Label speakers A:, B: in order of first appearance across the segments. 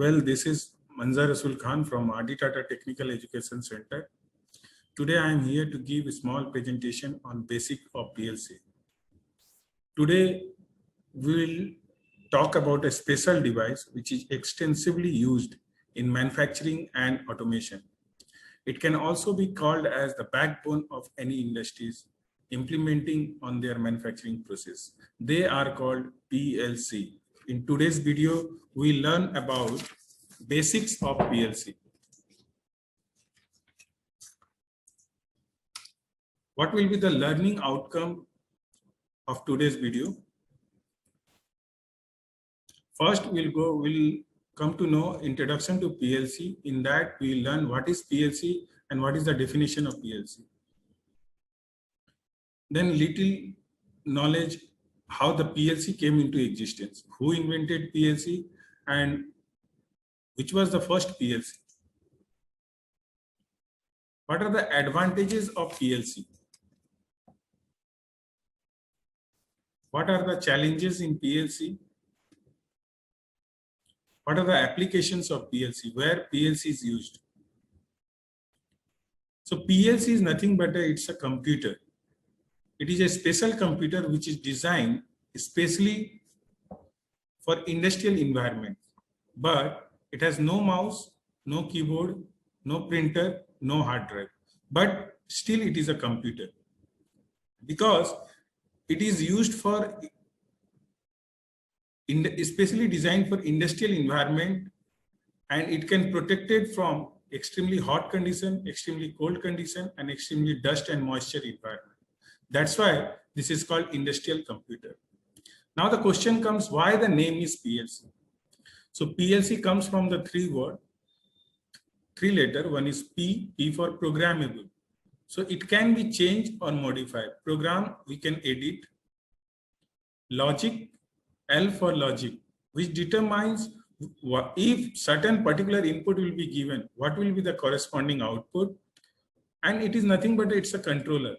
A: Well, this is Manzar Rasul Khan from RD Tata Technical Education Center. Today I am here to give a small presentation on basic of PLC. Today we will talk about a special device which is extensively used in manufacturing and automation. It can also be called as the backbone of any industries implementing on their manufacturing process. They are called PLC. In today's video, we learn about basics of PLC. What will be the learning outcome of today's video? First, we'll come to know introduction to PLC. In that, we'll learn what is PLC and what is the definition of PLC. Then little knowledge how the PLC came into existence, who invented PLC and which was the first PLC. What are the advantages of PLC? What are the challenges in PLC? What are the applications of PLC, where PLC is used? So PLC is nothing but it's a computer. It is a special computer which is designed especially for industrial environment, but it has no mouse, no keyboard, no printer, no hard drive, but still it is a computer because it is used for especially designed for industrial environment, and it can protect it from extremely hot condition, extremely cold condition, and extremely dust and moisture environment. That's why this is called industrial computer. Now the question comes, why the name is PLC? So PLC comes from the three letter. One is P for programmable. So it can be changed or modified. Program, we can edit. Logic, L for logic, which determines if certain particular input will be given, what will be the corresponding output. And it is nothing but it's a controller.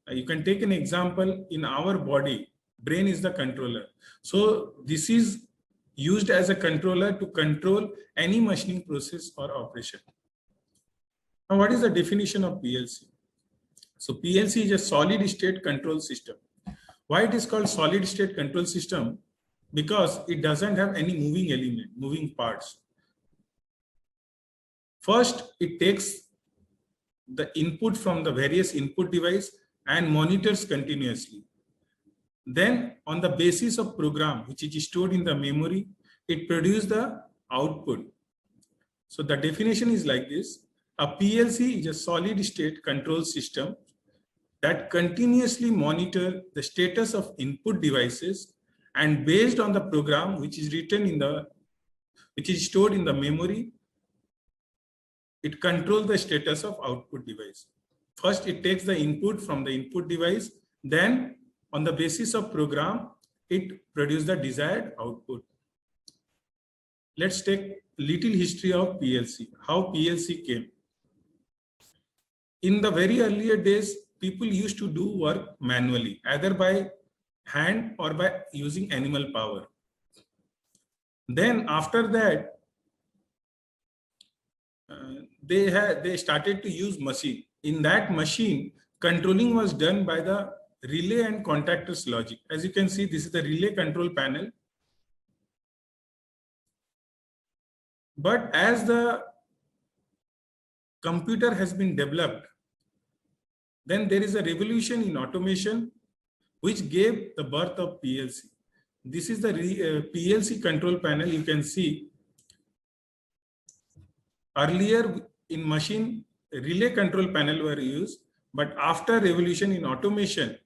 A: You can take an example in our body, brain is the controller. So this is used as a controller to control any machining process or operation. Now, what is the definition of PLC? So PLC is a solid state control system. Why it is called solid state control system? Because it doesn't have any moving element, moving parts. First, it takes the input from the various input device and monitors continuously. Then on the basis of program, which is stored in the memory, it produces the output. So the definition is like this. A PLC is a solid state control system that continuously monitor the status of input devices, and based on the program which is stored in the memory, it controls the status of output device. First, it takes the input from the input device, then on the basis of program, it produces the desired output. Let's take little history of PLC, how PLC came. In the very earlier days, people used to do work manually, either by hand or by using animal power. Then after that, they started to use machine. In that machine, controlling was done by the relay and contactors logic. As you can see, this is the relay control panel. But as the computer has been developed, then there is a revolution in automation which gave the birth of PLC. This is the PLC control panel. You can see earlier in machine, relay control panel were used, but after revolution in automation,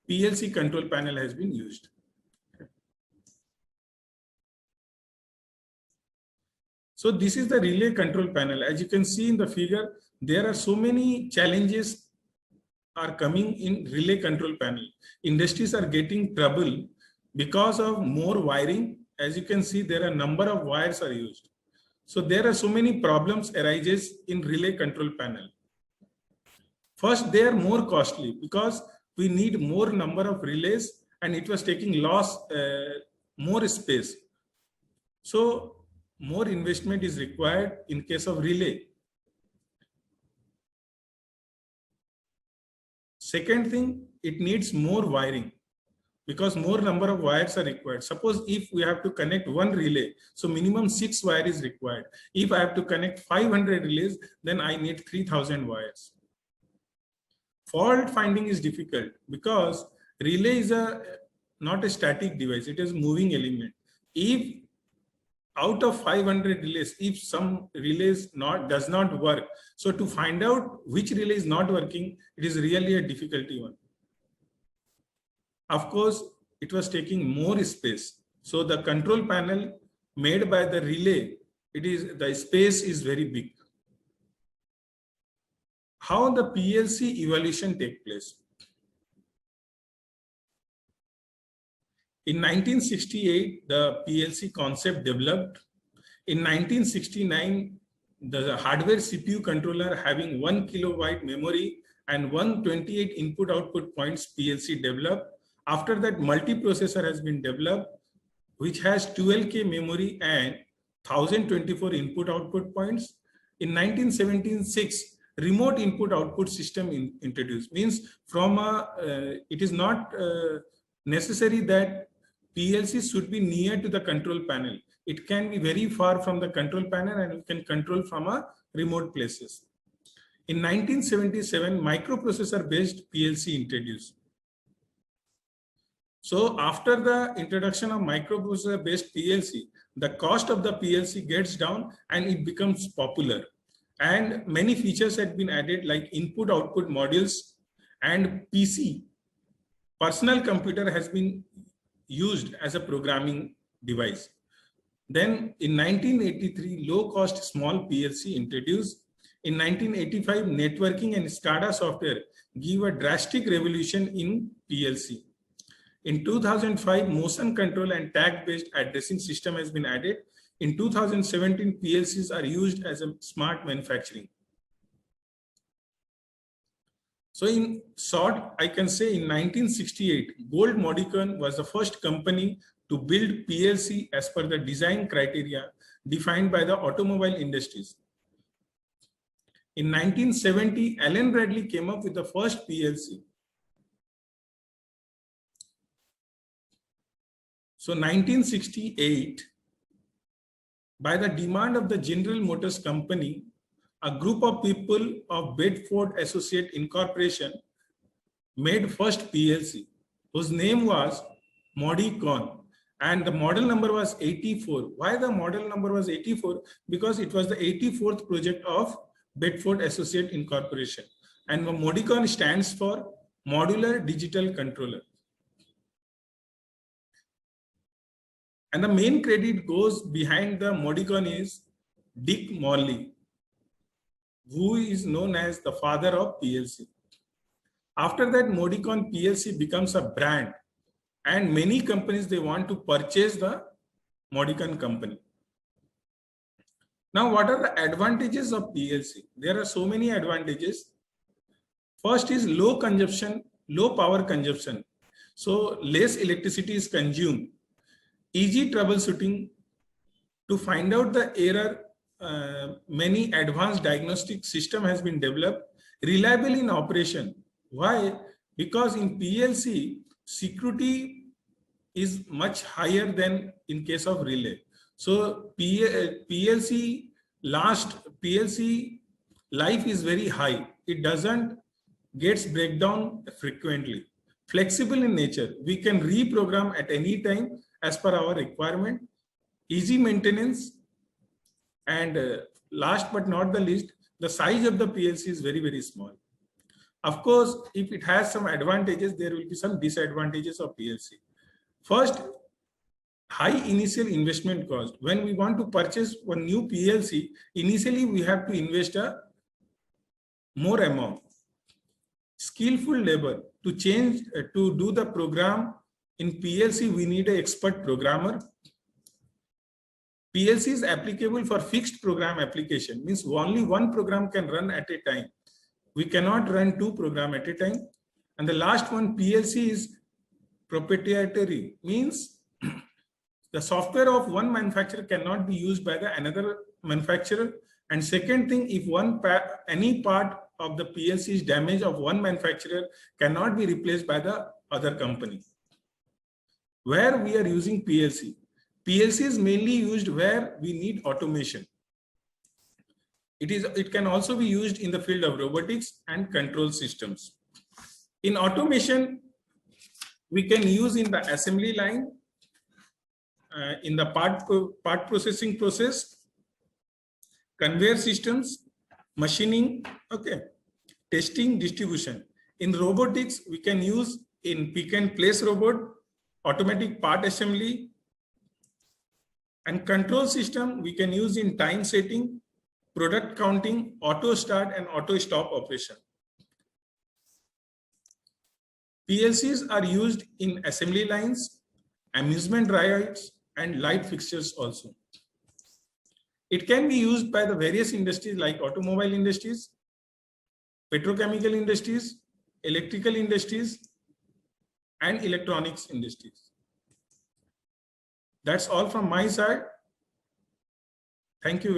A: PLC control panel has been used. So this is the relay control panel. As you can see in the figure, there are so many challenges are coming in relay control panel. Industries are getting trouble because of more wiring. As you can see, there are a number of wires are used. So there are so many problems arises in relay control panel. First, they are more costly because we need more number of relays and it was taking more space. So more investment is required in case of relay. Second thing, it needs more wiring because more number of wires are required. Suppose if we have to connect one relay, so minimum 6 wires is required. If I have to connect 500 relays, then I need 3000 wires. Fault finding is difficult because relay is not a static device, it is a moving element. If out of 500 relays, if some relays does not work, so to find out which relay is not working, it is really a difficulty one. Of course, it was taking more space. So the control panel made by the relay, the space is very big. How the PLC evolution take place? In 1968, the PLC concept developed. In 1969, the hardware CPU controller having 1 kilobyte memory and 128 input-output points PLC developed. After that, multiprocessor has been developed, which has 12K memory and 1024 input-output points. In 1976, remote input-output system introduced. Means from it is not necessary that PLC should be near to the control panel. It can be very far from the control panel and you can control from a remote places. In 1977, microprocessor-based PLC introduced. So after the introduction of microprocessor-based PLC, the cost of the PLC gets down and it becomes popular. And many features had been added like input-output modules and PC. Personal computer has been used as a programming device. Then in 1983, low-cost small PLC introduced. In 1985, networking and SCADA software give a drastic revolution in PLC. In 2005, motion control and tag-based addressing system has been added. In 2017, PLCs are used as a smart manufacturing. So in short, I can say in 1968, Gold Modicon was the first company to build PLC as per the design criteria defined by the automobile industries. In 1970, Allen Bradley came up with the first PLC. So 1968, by the demand of the General Motors Company, a group of people of Bedford Associate Incorporation made first PLC, whose name was Modicon, and the model number was 84. Why the model number was 84? Because it was the 84th project of Bedford Associate Incorporation, and Modicon stands for Modular Digital Controller. And the main credit goes behind the Modicon is Dick Morley, who is known as the father of PLC. After that, Modicon PLC becomes a brand, and many companies, they want to purchase the Modicon company. Now, what are the advantages of PLC? There are so many advantages. First is low consumption, low power consumption. So less electricity is consumed. Easy troubleshooting. To find out the error, many advanced diagnostic system has been developed. Reliable in operation. Why? Because in PLC, security is much higher than in case of relay. So PLC life is very high. It doesn't gets breakdown frequently. Flexible in nature. We can reprogram at any time as per our requirement. Easy maintenance. And last but not the least, the size of the PLC is very, very small. Of course, if it has some advantages, there will be some disadvantages of PLC. First, high initial investment cost. When we want to purchase one new PLC, initially we have to invest a more amount. Skillful labor. To do the program in PLC, we need an expert programmer. PLC is applicable for fixed program application, means only one program can run at a time. We cannot run two programs at a time. And the last one, PLC is proprietary, means The software of one manufacturer cannot be used by the another manufacturer. And second thing, if any part of the PLC is damaged of one manufacturer, cannot be replaced by the other company. Where we are using PLC? PLC is mainly used where we need automation. It can also be used in the field of robotics and control systems. In automation, we can use in the assembly line, in the part processing process, conveyor systems, machining, okay, testing, distribution. In robotics, we can use in pick and place robot, automatic part assembly, and control system we can use in time setting, product counting, auto start and auto stop operation. PLCs are used in assembly lines, amusement rides, and light fixtures also. It can be used by the various industries like automobile industries, petrochemical industries, electrical industries, and electronics industries. That's all from my side. Thank you.